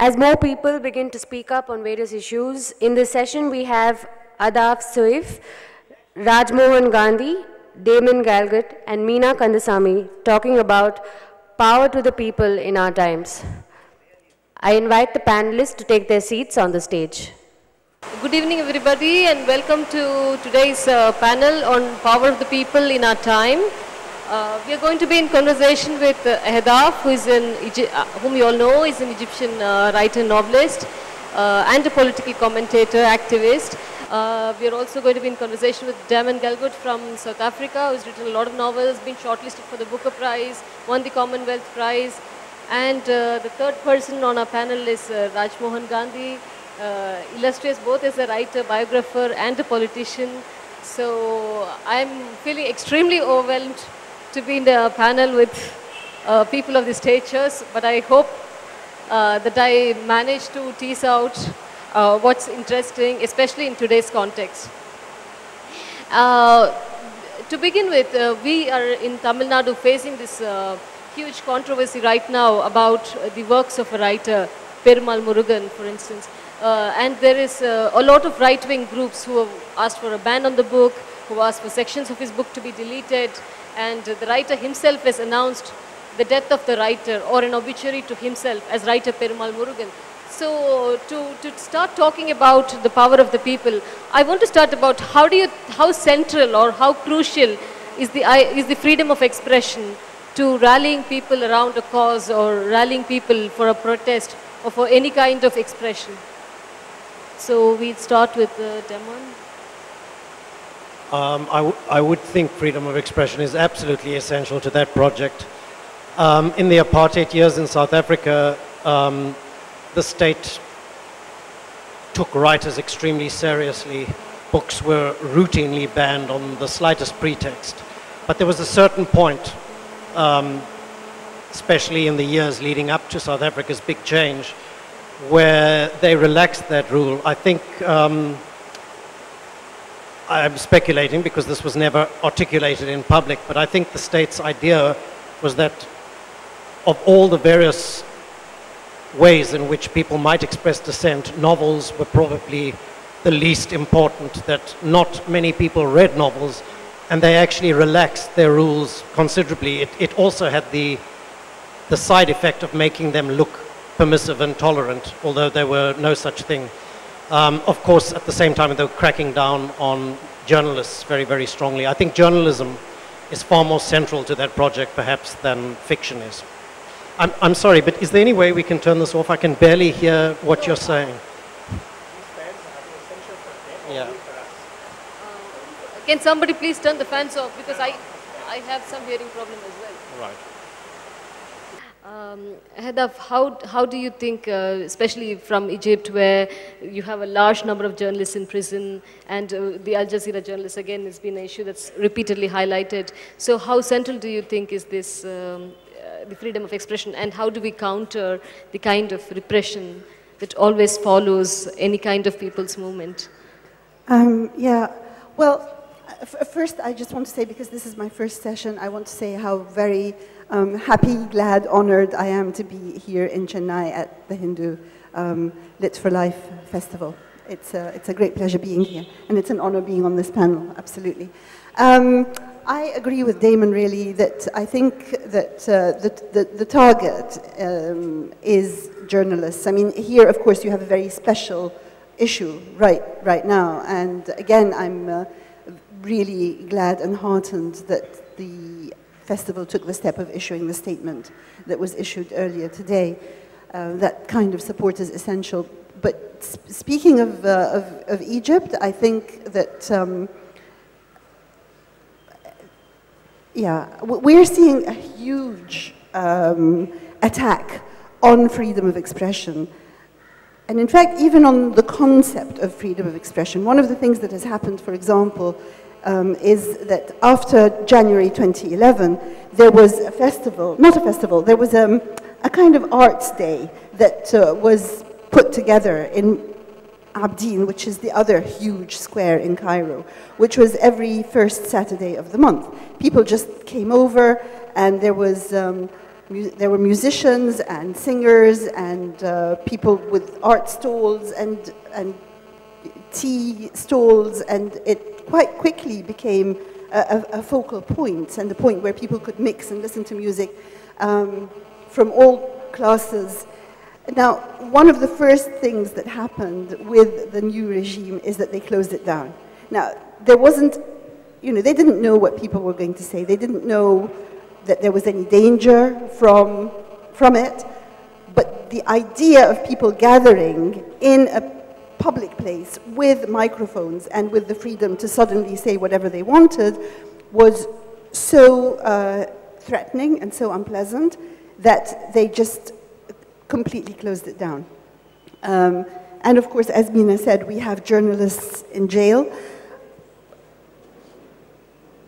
As more people begin to speak up on various issues, in this session we have Adaf Soif, Rajmohan Gandhi, Damon Galgut, and Meena Kandasamy talking about power to the people in our times. I invite the panelists to take their seats on the stage. Good evening, everybody, and welcome to today's panel on power of the people in our time. We are going to be in conversation with Ahedaf, whom you all know is an Egyptian writer, novelist, and a political commentator, activist. We are also going to be in conversation with Damon Galgut from South Africa, who's written a lot of novels, been shortlisted for the Booker Prize, won the Commonwealth Prize. And the third person on our panel is Rajmohan Gandhi, illustrious both as a writer, biographer, and a politician. So I'm feeling extremely overwhelmed to be in the panel with people of the statures, but I hope that I manage to tease out what's interesting, especially in today's context. To begin with, we are in Tamil Nadu facing this huge controversy right now about the works of a writer, Perumal Murugan, for instance. And there is a lot of right-wing groups who have asked for a ban on the book, who asked for sections of his book to be deleted, and the writer himself has announced the death of the writer, or an obituary to himself as writer Perumal Murugan. So to start talking about the power of the people, I want to start about how central or how crucial is the freedom of expression to rallying people around a cause or rallying people for a protest or for any kind of expression. So we'll start with Damon. I would think freedom of expression is absolutely essential to that project. In the apartheid years in South Africa, the state took writers extremely seriously. Books were routinely banned on the slightest pretext. But there was a certain point, especially in the years leading up to South Africa's big change, where they relaxed that rule. I think I'm speculating because this was never articulated in public, but I think the state's idea was that of all the various ways in which people might express dissent, novels were probably the least important, that not many people read novels, and they actually relaxed their rules considerably. It also had the side effect of making them look permissive and tolerant, although there were no such thing. Of course, at the same time, they were cracking down on journalists very, very strongly. I think journalism is far more central to that project, perhaps, than fiction is. I'm sorry, but is there any way we can turn this off? I can barely hear what you're saying. Yeah. Can somebody please turn the fans off? Because I have some hearing problem as well. Right. Ahedaf, how do you think, especially from Egypt, where you have a large number of journalists in prison, and the Al Jazeera journalists, again, has been an issue that's repeatedly highlighted. So how central do you think is this, the freedom of expression, and how do we counter the kind of repression that always follows any kind of people's movement? Yeah, well, first I just want to say, because this is my first session, I want to say how very happy, glad, honored I am to be here in Chennai at the Hindu Lit for Life Festival. It's a great pleasure being here, and it's an honor being on this panel, absolutely. I agree with Damon, really, that I think that the target is journalists. I mean, here, of course, you have a very special issue right now, and again, I'm really glad and heartened that the festival took the step of issuing the statement that was issued earlier today. That kind of support is essential. But speaking of Egypt, I think that, yeah, we're seeing a huge attack on freedom of expression. And in fact, even on the concept of freedom of expression. One of the things that has happened, for example, is that after January 2011, there was a festival, not a festival, there was a kind of arts day that was put together in Abdin, which is the other huge square in Cairo, which was every first Saturday of the month. People just came over, and there was there were musicians and singers and people with art stalls and tea stalls, and it quite quickly became a focal point and a point where people could mix and listen to music from all classes. Now, one of the first things that happened with the new regime is that they closed it down. Now, there wasn't, they didn't know what people were going to say. They didn't know that there was any danger from it. But the idea of people gathering in a public place with microphones and with the freedom to suddenly say whatever they wanted was so threatening and so unpleasant that they just completely closed it down. And of course, as Mina said, we have journalists in jail.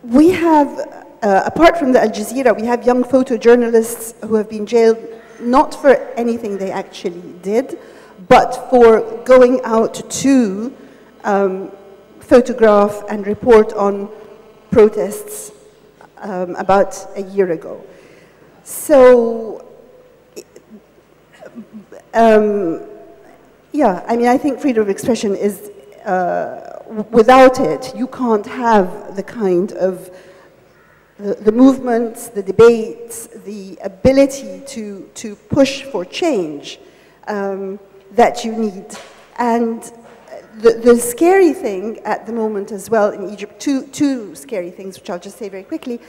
We have, apart from the Al Jazeera, we have young photojournalists who have been jailed not for anything they actually did, but for going out to photograph and report on protests about a year ago. So, yeah, I mean, I think freedom of expression is, without it, you can't have the kind of, the movements, the debates, the ability to push for change that you need. And the scary thing at the moment as well in Egypt, two scary things, which I'll just say very quickly,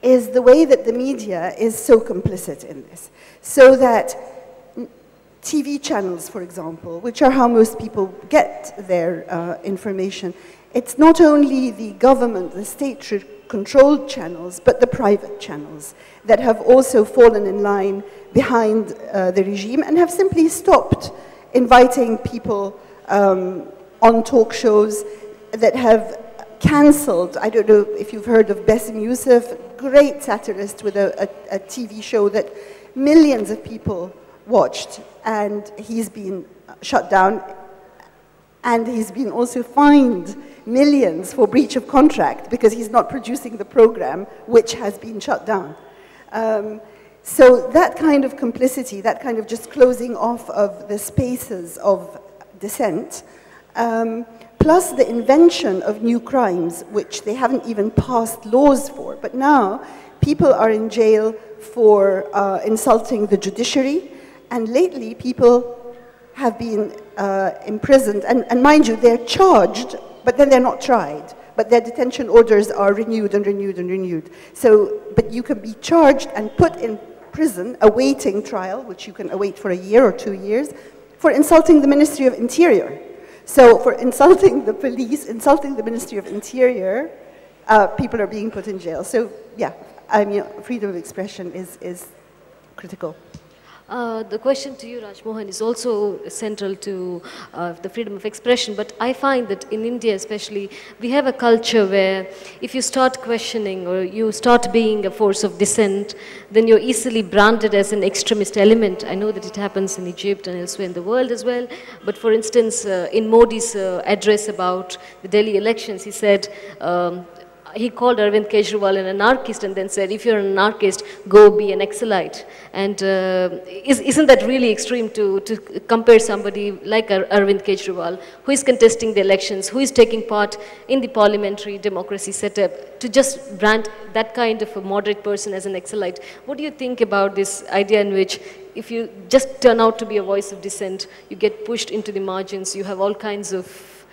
is the way that the media is so complicit in this. So that TV channels, for example, which are how most people get their information, it's not only the government, the state-controlled channels, but the private channels that have also fallen in line behind the regime and have simply stopped inviting people on talk shows, that have cancelled. I don't know if you've heard of Bassem Youssef, great satirist with a TV show that millions of people watched, and he's been shut down, and he's been also fined millions for breach of contract because he's not producing the program, which has been shut down. So that kind of complicity, that kind of just closing off of the spaces of dissent, plus the invention of new crimes, which they haven't even passed laws for. But now, people are in jail for insulting the judiciary, and lately people have been imprisoned. And mind you, they're charged, but then they're not tried. But their detention orders are renewed and renewed and renewed. So, but you can be charged and put in prison, awaiting trial, which you can await for a year or 2 years, for insulting the Ministry of Interior. So for insulting the police, insulting the Ministry of Interior, people are being put in jail. So yeah, I mean, freedom of expression is critical. The question to you, Rajmohan, is also central to the freedom of expression, but I find that in India especially, we have a culture where if you start questioning or you start being a force of dissent, then you're easily branded as an extremist element. I know that it happens in Egypt and elsewhere in the world as well, but for instance, in Modi's address about the Delhi elections, he said, he called Arvind Kejriwal an anarchist and then said, if you're an anarchist, go be an Excelite. And isn't that really extreme to compare somebody like Arvind Kejriwal, who is contesting the elections, who is taking part in the parliamentary democracy setup, to just brand that kind of a moderate person as an Excelite? What do you think about this idea in which if you just turn out to be a voice of dissent, you get pushed into the margins, you have all kinds of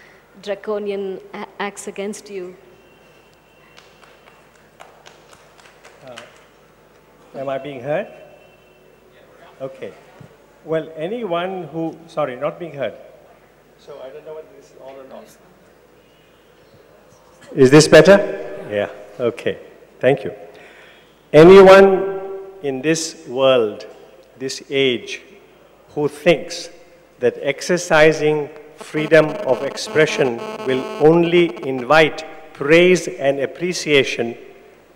draconian acts against you? Am I being heard? Okay. Well, anyone who, sorry, not being heard. So I don't know whether this is on or not. Is this better? Yeah, okay. Thank you. Anyone in this world, this age, who thinks that exercising freedom of expression will only invite praise and appreciation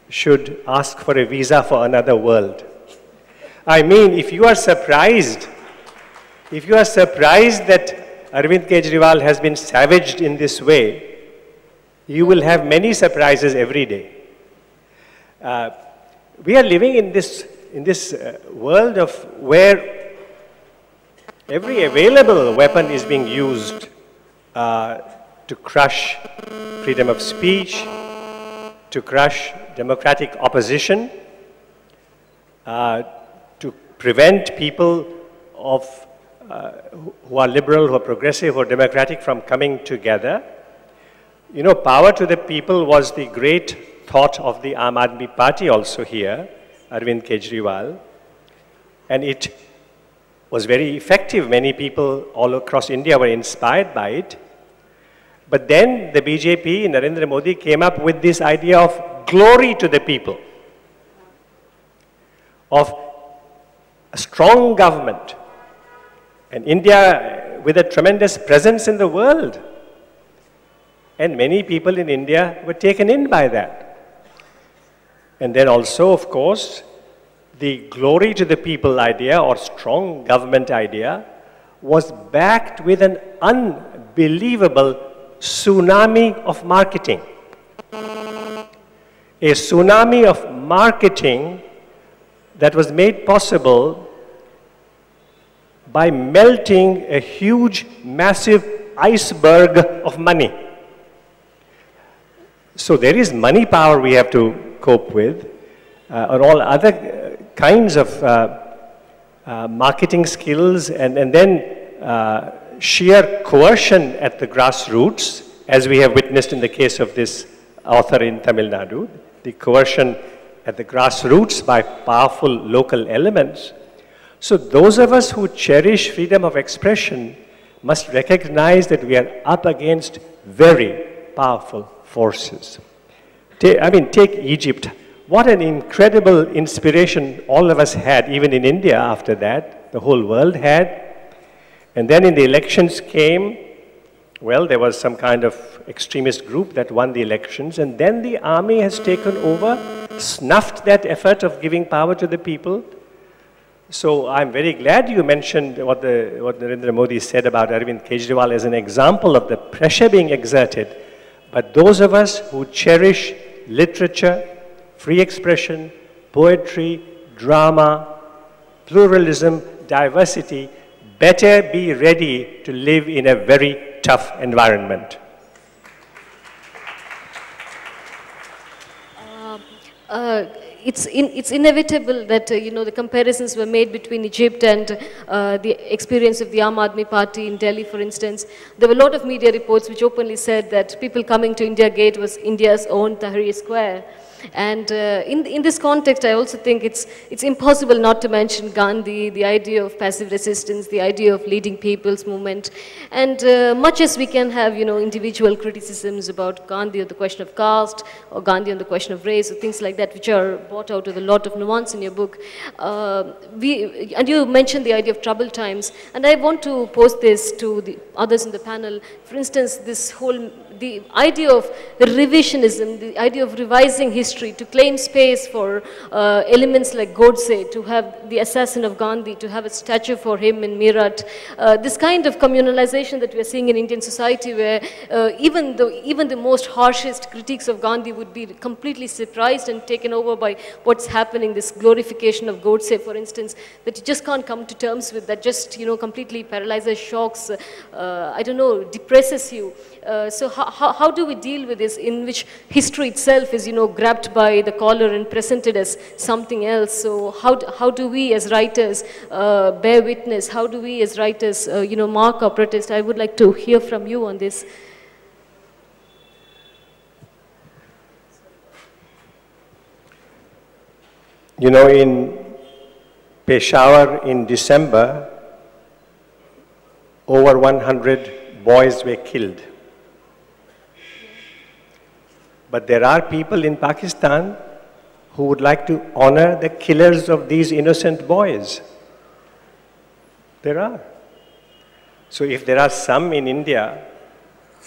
should ask for a visa for another world. I mean, if you are surprised that Arvind Kejriwal has been savaged in this way, you will have many surprises every day. we are living in this world of where every available weapon is being used to crush freedom of speech, to crush democratic opposition, to prevent people who are liberal, who are progressive, who are democratic from coming together. You know, power to the people was the great thought of the Aam Aadmi Party also here, Arvind Kejriwal, and it was very effective. Many people all across India were inspired by it. But then the BJP, Narendra Modi, came up with this idea of glory to the people, of a strong government, and India with a tremendous presence in the world. And many people in India were taken in by that. And then also, of course, the glory to the people idea or strong government idea was backed with an unbelievable tsunami of marketing. A tsunami of marketing that was made possible by melting a huge, massive iceberg of money. So there is money power we have to cope with, and all other kinds of marketing skills, and then sheer coercion at the grassroots, as we have witnessed in the case of this author in Tamil Nadu, the coercion at the grassroots by powerful local elements. So those of us who cherish freedom of expression must recognize that we are up against very powerful forces. Take Egypt. What an incredible inspiration all of us had, even in India after that, the whole world had. And then in the elections came, well, there was some kind of extremist group that won the elections, and then the army has taken over, snuffed that effort of giving power to the people. So I'm very glad you mentioned what Narendra Modi said about Arvind Kejriwal as an example of the pressure being exerted. But those of us who cherish literature, free expression, poetry, drama, pluralism, diversity, better be ready to live in a very tough environment. It's inevitable that the comparisons were made between Egypt and the experience of the Aam Aadmi Party in Delhi, for instance. There were a lot of media reports which openly said that people coming to India Gate was India's own Tahrir Square. And in this context, I also think it's impossible not to mention Gandhi, the idea of passive resistance, the idea of leading people's movement. And much as we can have, individual criticisms about Gandhi on the question of caste, or Gandhi on the question of race, or things like that, which are brought out with a lot of nuance in your book. And you mentioned the idea of troubled times. And I want to pose this to the others in the panel. For instance, the idea of revisionism, the idea of revising history, to claim space for elements like Godse, to have the assassin of Gandhi, to have a statue for him in Meerut. This kind of communalization that we are seeing in Indian society, where even the most harshest critiques of Gandhi would be completely surprised and taken over by what's happening, this glorification of Godse, for instance, that you just can't come to terms with, that just completely paralyzes, shocks, I don't know, depresses you. So how do we deal with this, in which history itself is, grabbed by the collar and presented as something else? So how do we as writers bear witness? How do we as writers, mark our protest? I would like to hear from you on this. In Peshawar in December, over 100 boys were killed. But there are people in Pakistan who would like to honor the killers of these innocent boys. There are. So if there are some in India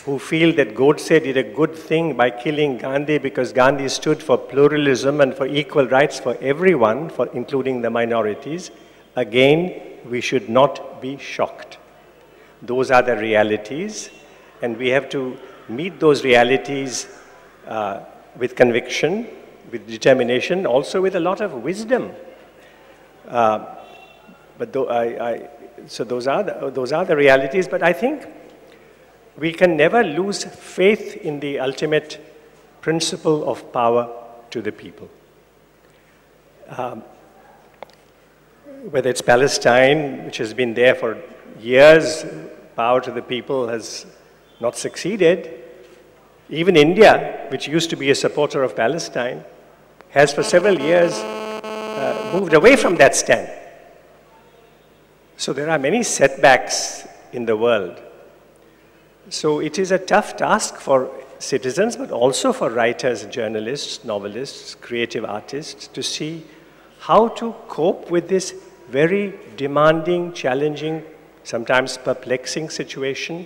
who feel that Godse did a good thing by killing Gandhi because Gandhi stood for pluralism and for equal rights for everyone, including the minorities, again, we should not be shocked. Those are the realities, and we have to meet those realities with conviction, with determination, also with a lot of wisdom. So those are the realities, but I think we can never lose faith in the ultimate principle of power to the people. Whether it's Palestine, which has been there for years, power to the people has not succeeded. Even India, which used to be a supporter of Palestine, has for several years moved away from that stand. So there are many setbacks in the world. So it is a tough task for citizens, but also for writers, journalists, novelists, creative artists, to see how to cope with this very demanding, challenging, sometimes perplexing situation.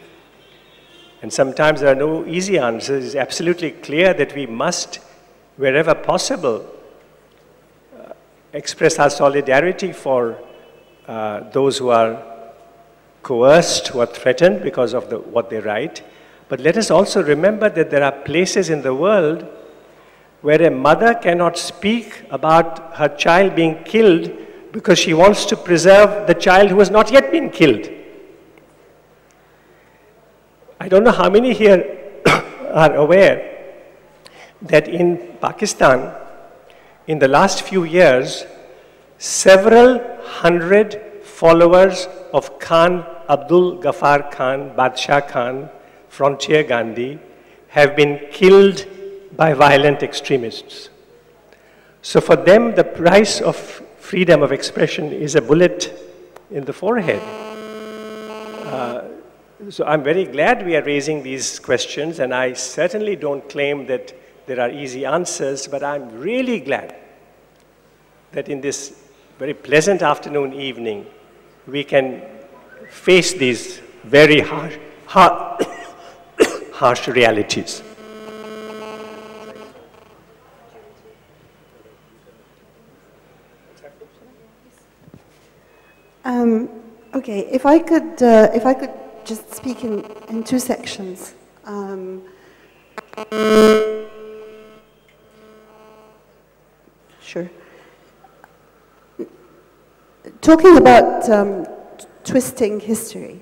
And sometimes there are no easy answers. It's absolutely clear that we must, wherever possible, express our solidarity for those who are coerced, who are threatened because of what they write. But let us also remember that there are places in the world where a mother cannot speak about her child being killed because she wants to preserve the child who has not yet been killed. I don't know how many here are aware that in Pakistan, in the last few years, several hundred followers of Khan Abdul Ghaffar Khan, Badshah Khan, Frontier Gandhi, have been killed by violent extremists. So for them, the price of freedom of expression is a bullet in the forehead. So I'm very glad we are raising these questions, and I certainly don't claim that there are easy answers, but I'm really glad that in this very pleasant afternoon evening, we can face these very harsh realities. Okay, if I could just speak in two sections. Sure. Talking about twisting history,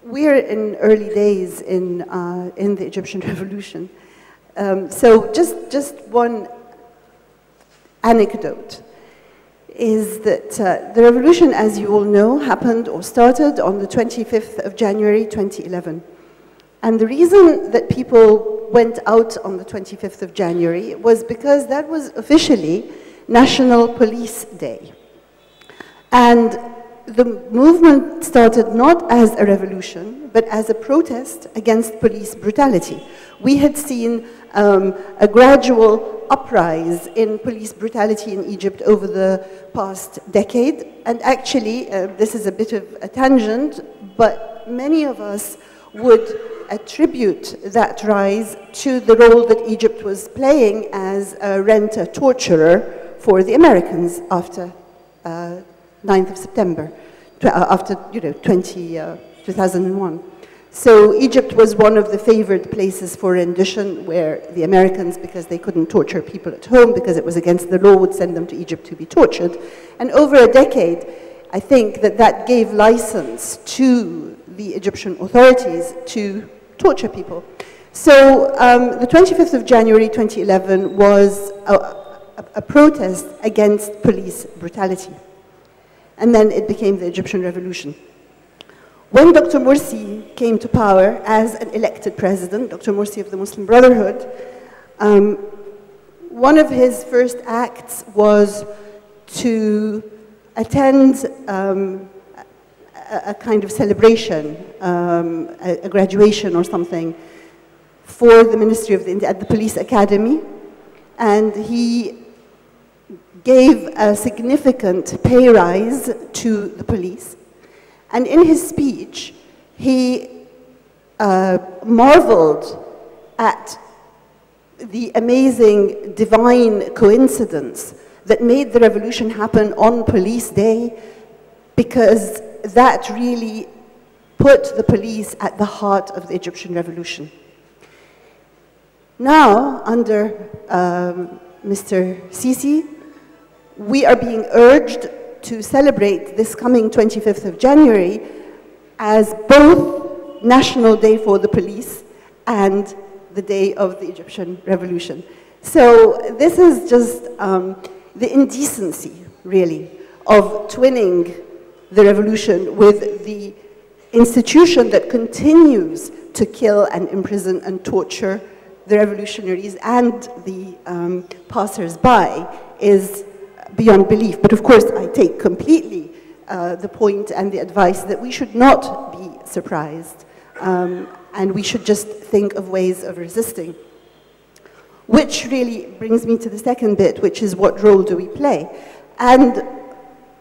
we're in early days in the Egyptian Revolution. So just one anecdote is that the revolution, as you all know, happened or started on the 25th of January 2011. And the reason that people went out on the 25th of January was because that was officially National Police Day. And the movement started not as a revolution, but as a protest against police brutality. We had seen a gradual uprise in police brutality in Egypt over the past decade. And actually, this is a bit of a tangent, but many of us would attribute that rise to the role that Egypt was playing as a renter-torturer for the Americans after 9th of September, after 2001. So Egypt was one of the favored places for rendition, where the Americans, because they couldn't torture people at home because it was against the law, would send them to Egypt to be tortured. And over a decade, I think that gave license to the Egyptian authorities to torture people. So the 25th of January 2011 was a protest against police brutality. And then it became the Egyptian Revolution. When Dr. Morsi came to power as an elected president, Dr. Morsi of the Muslim Brotherhood, one of his first acts was to attend a kind of celebration, a graduation or something, for the Ministry of at the Police Academy, and he gave a significant pay rise to the police. And in his speech, he marveled at the amazing divine coincidence that made the revolution happen on Police Day, because that really put the police at the heart of the Egyptian revolution. Now, under Mr. Sisi, we are being urged to celebrate this coming 25th of January as both National Day for the Police and the Day of the Egyptian Revolution. So this is just the indecency, really, of twinning the revolution with the institution that continues to kill and imprison and torture the revolutionaries and the passers-by is beyond belief. But of course, I take completely the point and the advice that we should not be surprised, and we should just think of ways of resisting. Which really brings me to the second bit, which is what role do we play? And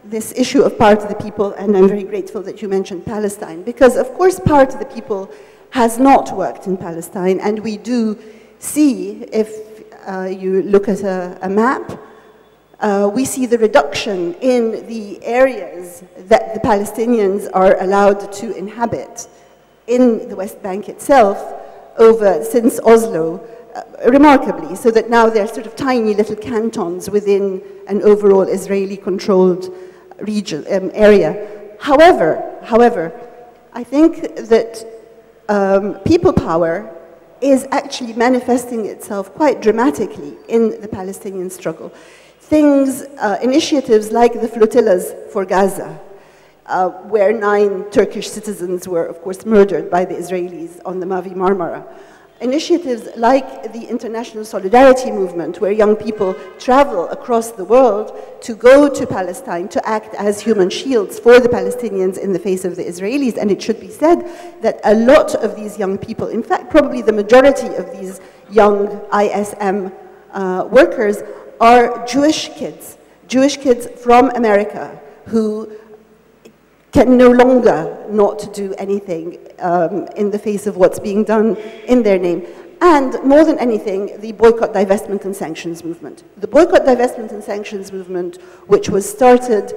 this issue of power to the people, and I'm very grateful that you mentioned Palestine, because of course power to the people has not worked in Palestine, and we do see, if you look at a map, we see the reduction in the areas that the Palestinians are allowed to inhabit in the West Bank itself since Oslo, remarkably, so that now they're sort of tiny little cantons within an overall Israeli-controlled region area. However, I think that people power is actually manifesting itself quite dramatically in the Palestinian struggle. Initiatives like the flotillas for Gaza, where 9 Turkish citizens were, of course, murdered by the Israelis on the Mavi Marmara. Initiatives like the International Solidarity Movement, where young people travel across the world to go to Palestine to act as human shields for the Palestinians in the face of the Israelis. And it should be said that a lot of these young people, in fact, probably the majority of these young ISM workers are Jewish kids from America who can no longer not do anything in the face of what's being done in their name. And more than anything, the boycott, divestment, and sanctions movement. The boycott, divestment, and sanctions movement, which was started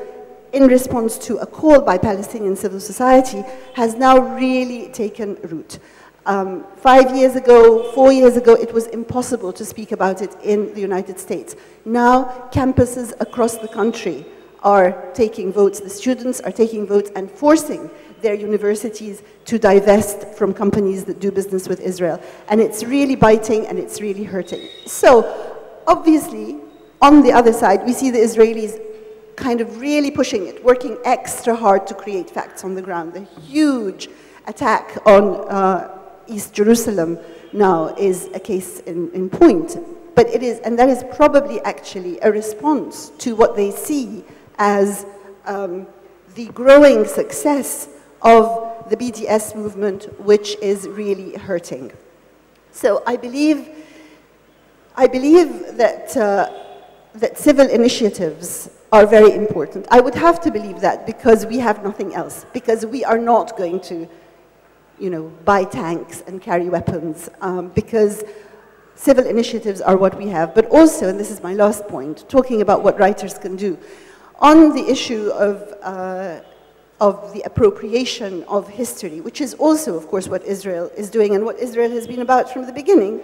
in response to a call by Palestinian civil society, has now really taken root. 5 years ago, 4 years ago, it was impossible to speak about it in the United States. Now, campuses across the country are taking votes, the students are taking votes and forcing their universities to divest from companies that do business with Israel. And it's really biting and it's really hurting. So, obviously, on the other side, we see the Israelis kind of really pushing it, working extra hard to create facts on the ground. The huge attack on East Jerusalem now is a case in point. But it is, and that is probably actually a response to what they see as the growing success of the BDS movement, which is really hurting. So I believe that civil initiatives are very important. I would have to believe that because we have nothing else, because we are not going to, buy tanks and carry weapons, because civil initiatives are what we have. But also, and this is my last point, talking about what writers can do, on the issue of the appropriation of history, which is also, of course, what Israel is doing and what Israel has been about from the beginning,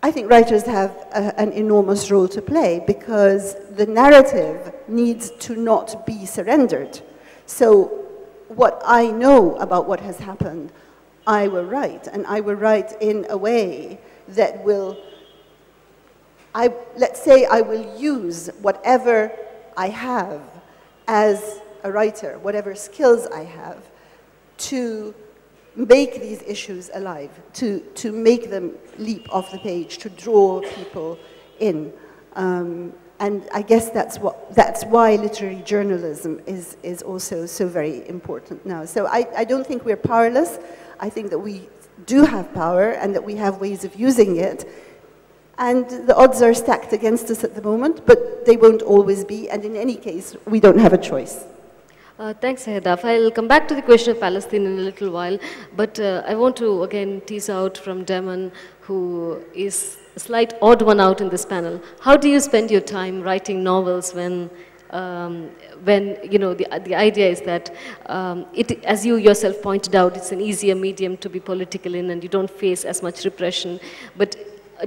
I think writers have an enormous role to play because the narrative needs to not be surrendered. So what I know about what has happened, I will write, and I will write in a way that will, let's say I will use whatever I have as a writer, whatever skills I have, to make these issues alive, to make them leap off the page, to draw people in. And I guess that's why literary journalism is also so very important now. So I don't think we're powerless. I think that we do have power and that we have ways of using it. And the odds are stacked against us at the moment, but they won't always be. And in any case, we don't have a choice. Thanks, Hedaf. I'll come back to the question of Palestine in a little while, but I want to again tease out from Damon, who is a slight odd one out in this panel. How do you spend your time writing novels when the idea is that as you yourself pointed out, it's an easier medium to be political in, and you don't face as much repression. But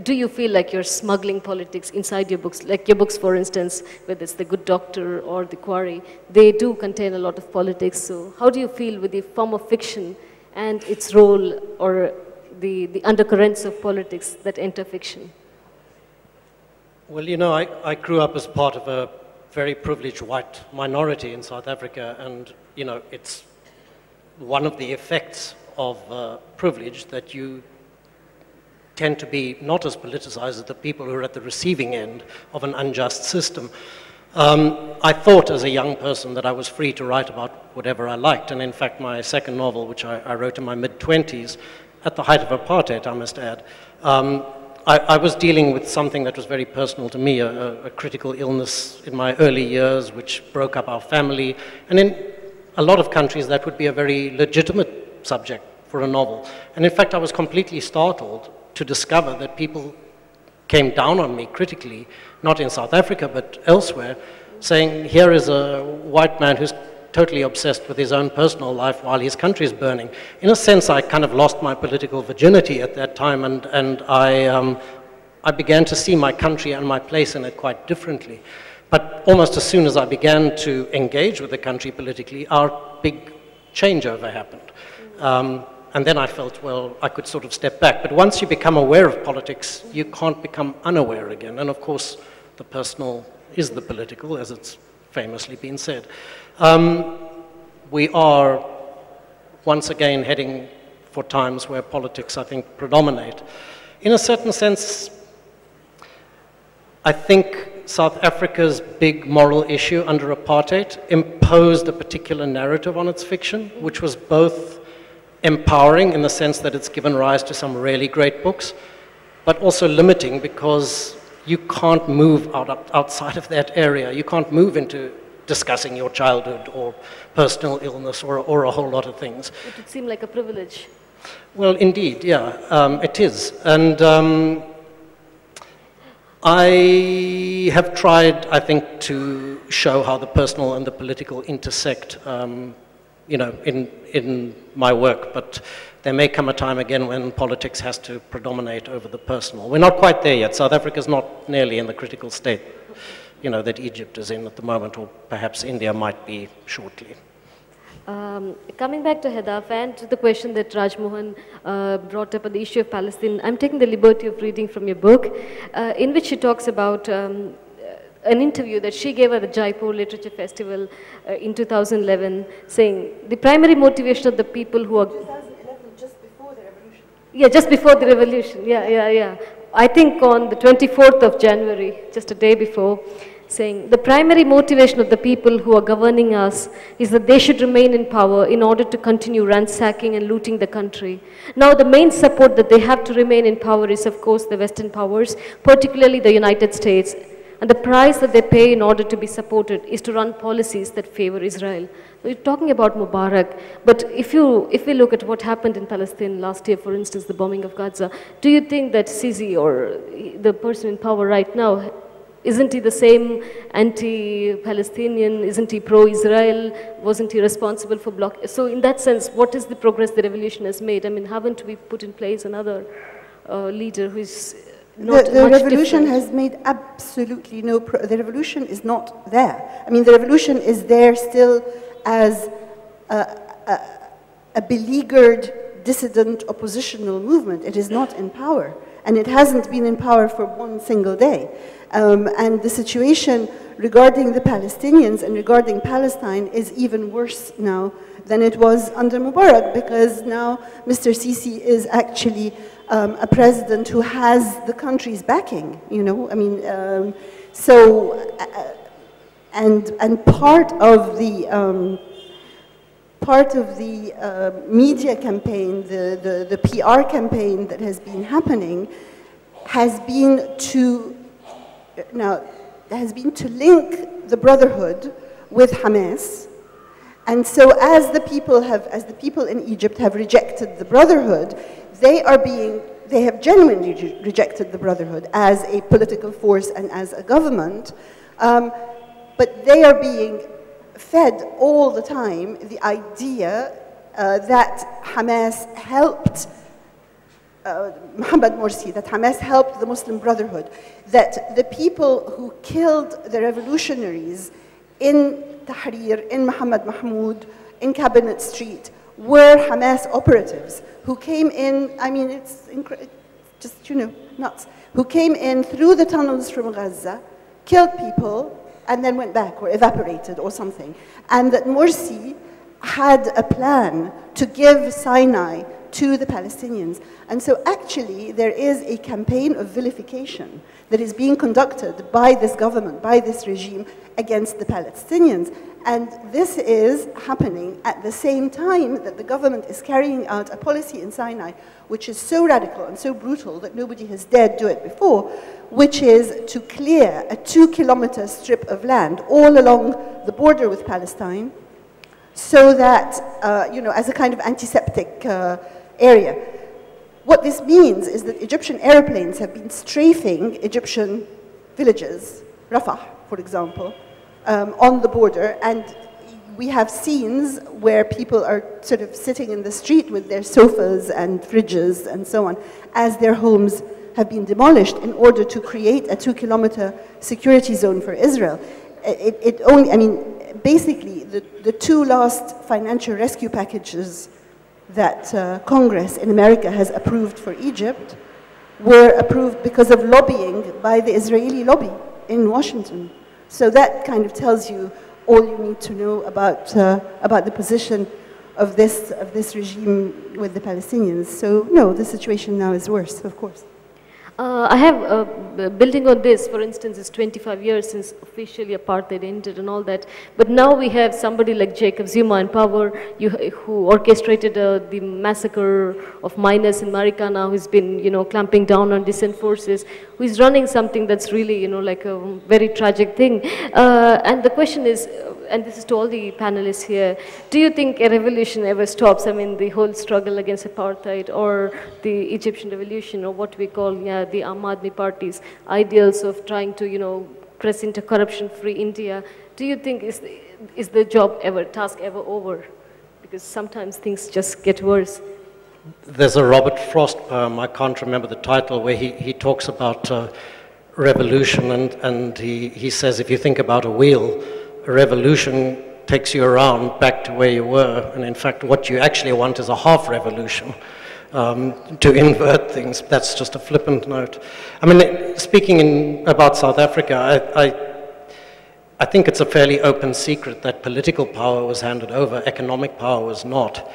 do you feel like you're smuggling politics inside your books? Like your books, for instance, whether it's The Good Doctor or The Quarry, they do contain a lot of politics. So how do you feel with the form of fiction and its role or the undercurrents of politics that enter fiction? Well, you know, I grew up as part of a very privileged white minority in South Africa, and, you know, it's one of the effects of privilege that you tend to be not as politicized as the people who are at the receiving end of an unjust system. I thought as a young person that I was free to write about whatever I liked, and in fact my second novel, which I wrote in my mid-20s, at the height of apartheid, I must add, I was dealing with something that was very personal to me, a critical illness in my early years, which broke up our family, and in a lot of countries that would be a very legitimate subject for a novel. And in fact I was completely startled to discover that people came down on me critically, not in South Africa, but elsewhere, saying, here is a white man who's totally obsessed with his own personal life while his country is burning. In a sense, I kind of lost my political virginity at that time, and I began to see my country and my place in it quite differently. But almost as soon as I began to engage with the country politically, our big changeover happened. And then I felt, well, I could sort of step back. But once you become aware of politics, you can't become unaware again. And of course, the personal is the political, as it's famously been said. We are once again heading for times where politics, I think, predominate. In a certain sense, I think South Africa's big moral issue under apartheid imposed a particular narrative on its fiction, which was both empowering in the sense that it's given rise to some really great books, but also limiting because you can't move outside of that area. You can't move into discussing your childhood or personal illness or a whole lot of things. It would seem like a privilege. Well, indeed, yeah, it is. And I have tried, I think, to show how the personal and the political intersect, you know, in my work, but there may come a time again when politics has to predominate over the personal. We're not quite there yet. South Africa's not nearly in the critical state, you know, that Egypt is in at the moment, or perhaps India might be shortly. Coming back to Hedaf and to the question that Raj Mohan brought up on the issue of Palestine, I'm taking the liberty of reading from your book, in which she talks about an interview that she gave at the Jaipur Literature Festival in 2011, saying the primary motivation of the people who are... 2011, just before the revolution. Yeah, just before the revolution, yeah. I think on the 24th of January, just a day before, saying the primary motivation of the people who are governing us is that they should remain in power in order to continue ransacking and looting the country. Now the main support that they have to remain in power is of course the Western powers, particularly the United States. And the price that they pay in order to be supported is to run policies that favor Israel. We're talking about Mubarak, but if we look at what happened in Palestine last year, for instance, the bombing of Gaza, do you think that Sisi, or the person in power right now, isn't he the same anti-Palestinian? Isn't he pro-Israel? Wasn't he responsible for block? So in that sense, what is the progress the revolution has made? I mean, haven't we put in place another leader who is... The revolution has made absolutely no the revolution is not there. I mean, the revolution is there still as a beleaguered, dissident, oppositional movement. It is not in power, and it hasn't been in power for one single day. And the situation regarding the Palestinians and regarding Palestine is even worse now than it was under Mubarak, because now Mr. Sisi is actually a president who has the country's backing, you know, I mean, and part of the media campaign, the PR campaign that has been happening has been to link the Brotherhood with Hamas. And so as the people in Egypt have rejected the Brotherhood, they have genuinely rejected the Brotherhood as a political force and as a government, but they are being fed all the time the idea that Hamas helped Mohammed Morsi, that Hamas helped the Muslim Brotherhood, that the people who killed the revolutionaries in Tahrir, in Muhammad Mahmoud, in Cabinet Street, were Hamas operatives who came in, I mean, it's just, you know, nuts, who came in through the tunnels from Gaza, killed people, and then went back or evaporated or something. And that Morsi had a plan to give Sinai to the Palestinians. And so actually there is a campaign of vilification that is being conducted by this government, by this regime, against the Palestinians. And this is happening at the same time that the government is carrying out a policy in Sinai which is so radical and so brutal that nobody has dared do it before, which is to clear a 2-kilometer strip of land all along the border with Palestine, so that, you know, as a kind of antiseptic area. What this means is that Egyptian airplanes have been strafing Egyptian villages, Rafah, for example, on the border, and we have scenes where people are sort of sitting in the street with their sofas and fridges and so on, as their homes have been demolished in order to create a 2-kilometer security zone for Israel. It only, I mean, basically, the 2 last financial rescue packages that Congress in America has approved for Egypt were approved because of lobbying by the Israeli lobby in Washington. So that kind of tells you all you need to know about the position of this regime with the Palestinians. So no, the situation now is worse, of course. I have, building on this, for instance, it's 25 years since officially apartheid ended and all that, but now we have somebody like Jacob Zuma in power, who orchestrated the massacre of miners in Marikana, who's been, you know, clamping down on dissent forces, who is running something that's really, you know, like a very tragic thing. And the question is, and this is to all the panelists here, do you think a revolution ever stops? I mean, the whole struggle against apartheid or the Egyptian revolution, or what we call, yeah, the Ahmadi party's ideals of trying to, you know, press into corruption-free India. Do you think is the task ever over? Because sometimes things just get worse. There's a Robert Frost poem, I can't remember the title, where he talks about revolution, and he says, if you think about a wheel, a revolution takes you around back to where you were, and in fact what you actually want is a half revolution. To invert things. That's just a flippant note. I mean, speaking about South Africa, I think it's a fairly open secret that political power was handed over, economic power was not.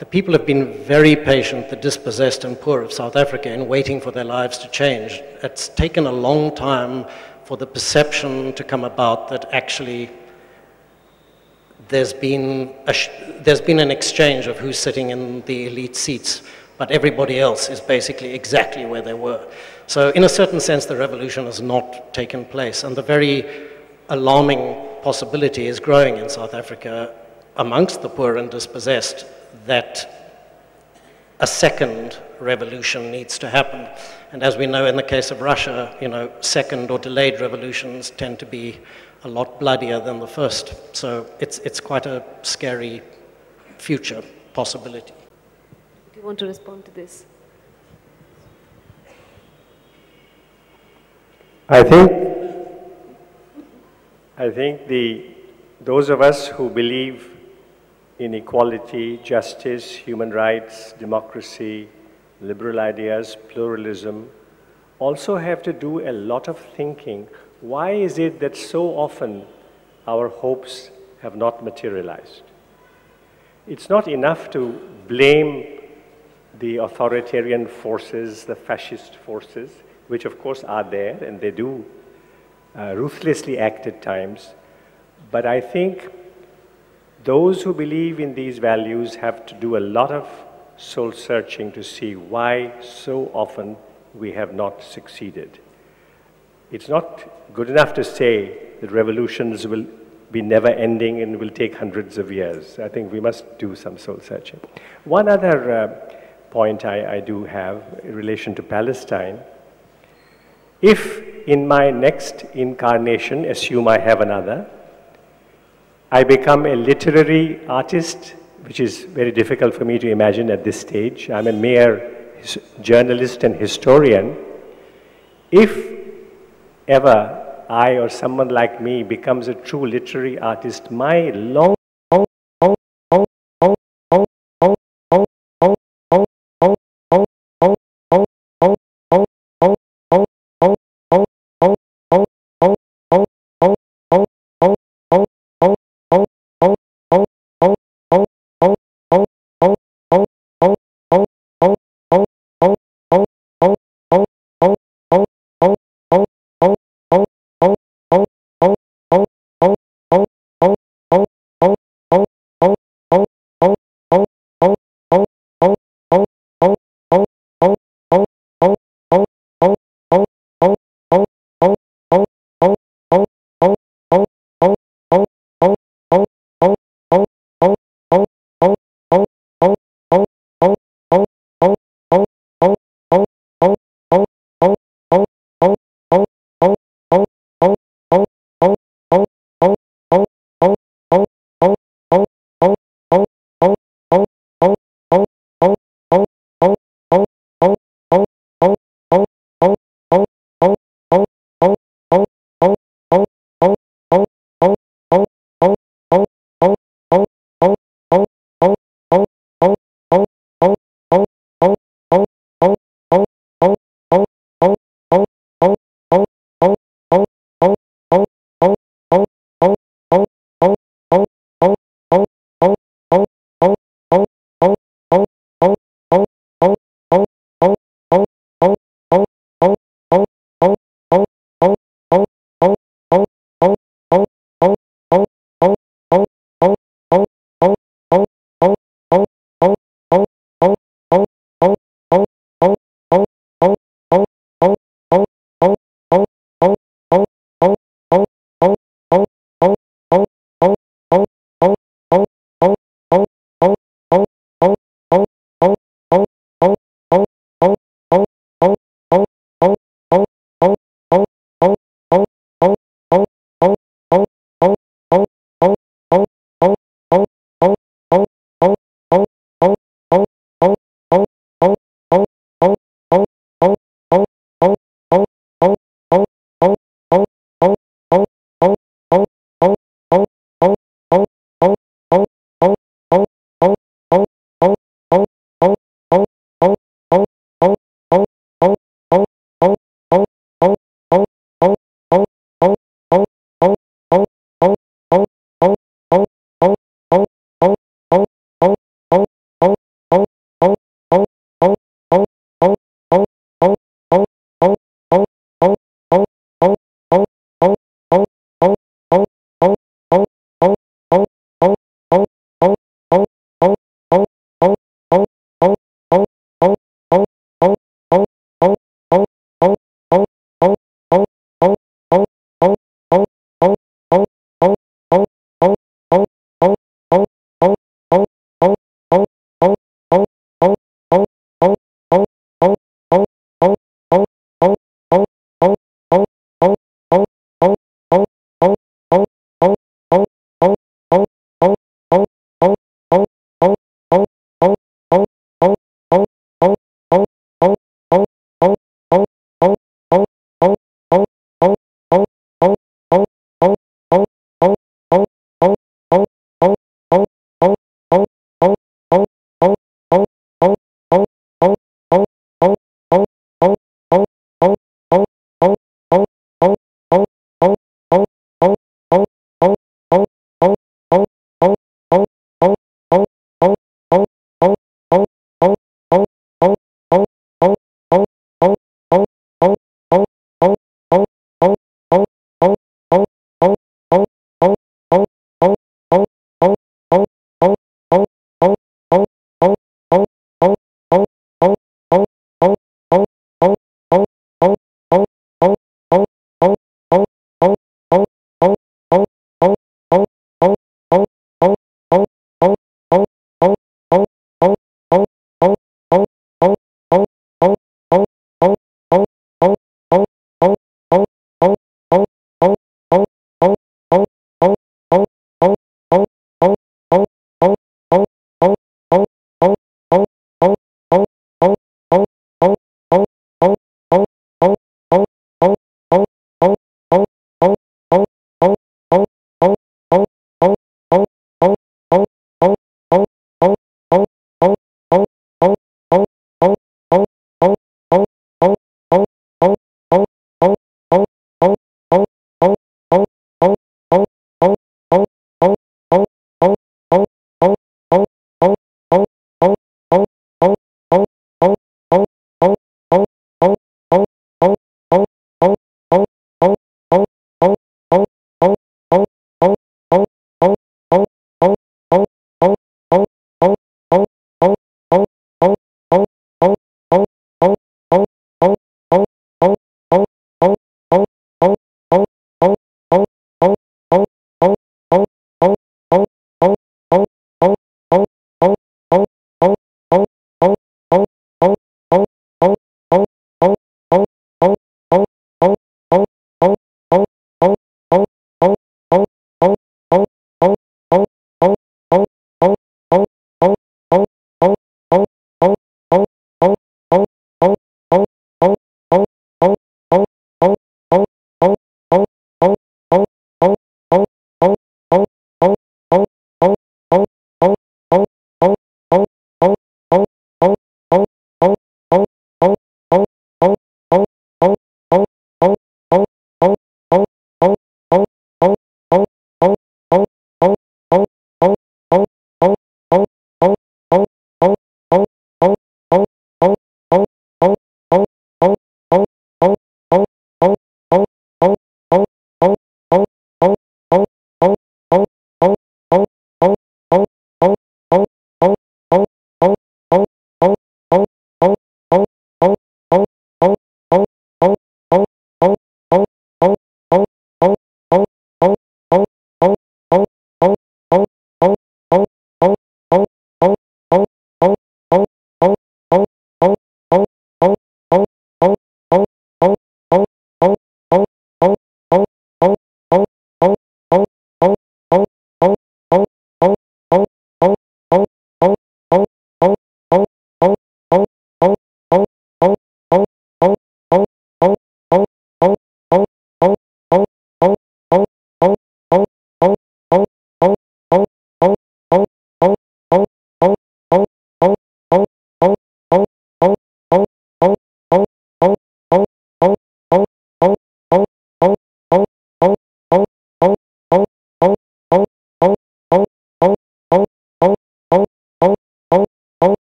The people have been very patient, the dispossessed and poor of South Africa, in waiting for their lives to change. It's taken a long time for the perception to come about that actually there's been an exchange of who's sitting in the elite seats, but everybody else is basically exactly where they were. So in a certain sense, the revolution has not taken place, and the very alarming possibility is growing in South Africa amongst the poor and dispossessed that a second revolution needs to happen. And as we know in the case of Russia, you know, second or delayed revolutions tend to be a lot bloodier than the first. So it's quite a scary future possibility. Do you want to respond to this? I think those of us who believe in equality, justice, human rights, democracy, liberal ideas, pluralism, also have to do a lot of thinking. Why is it that so often our hopes have not materialized? It's not enough to blame the authoritarian forces, the fascist forces, which of course are there, and they do ruthlessly act at times. But I think those who believe in these values have to do a lot of soul searching to see why so often we have not succeeded. It's not good enough to say that revolutions will be never ending and will take hundreds of years. I think we must do some soul searching. One other point I do have in relation to Palestine. If in my next incarnation, assume I have another, I become a literary artist, which is very difficult for me to imagine at this stage. I'm a mere journalist and historian, if ever I or someone like me becomes a true literary artist, my long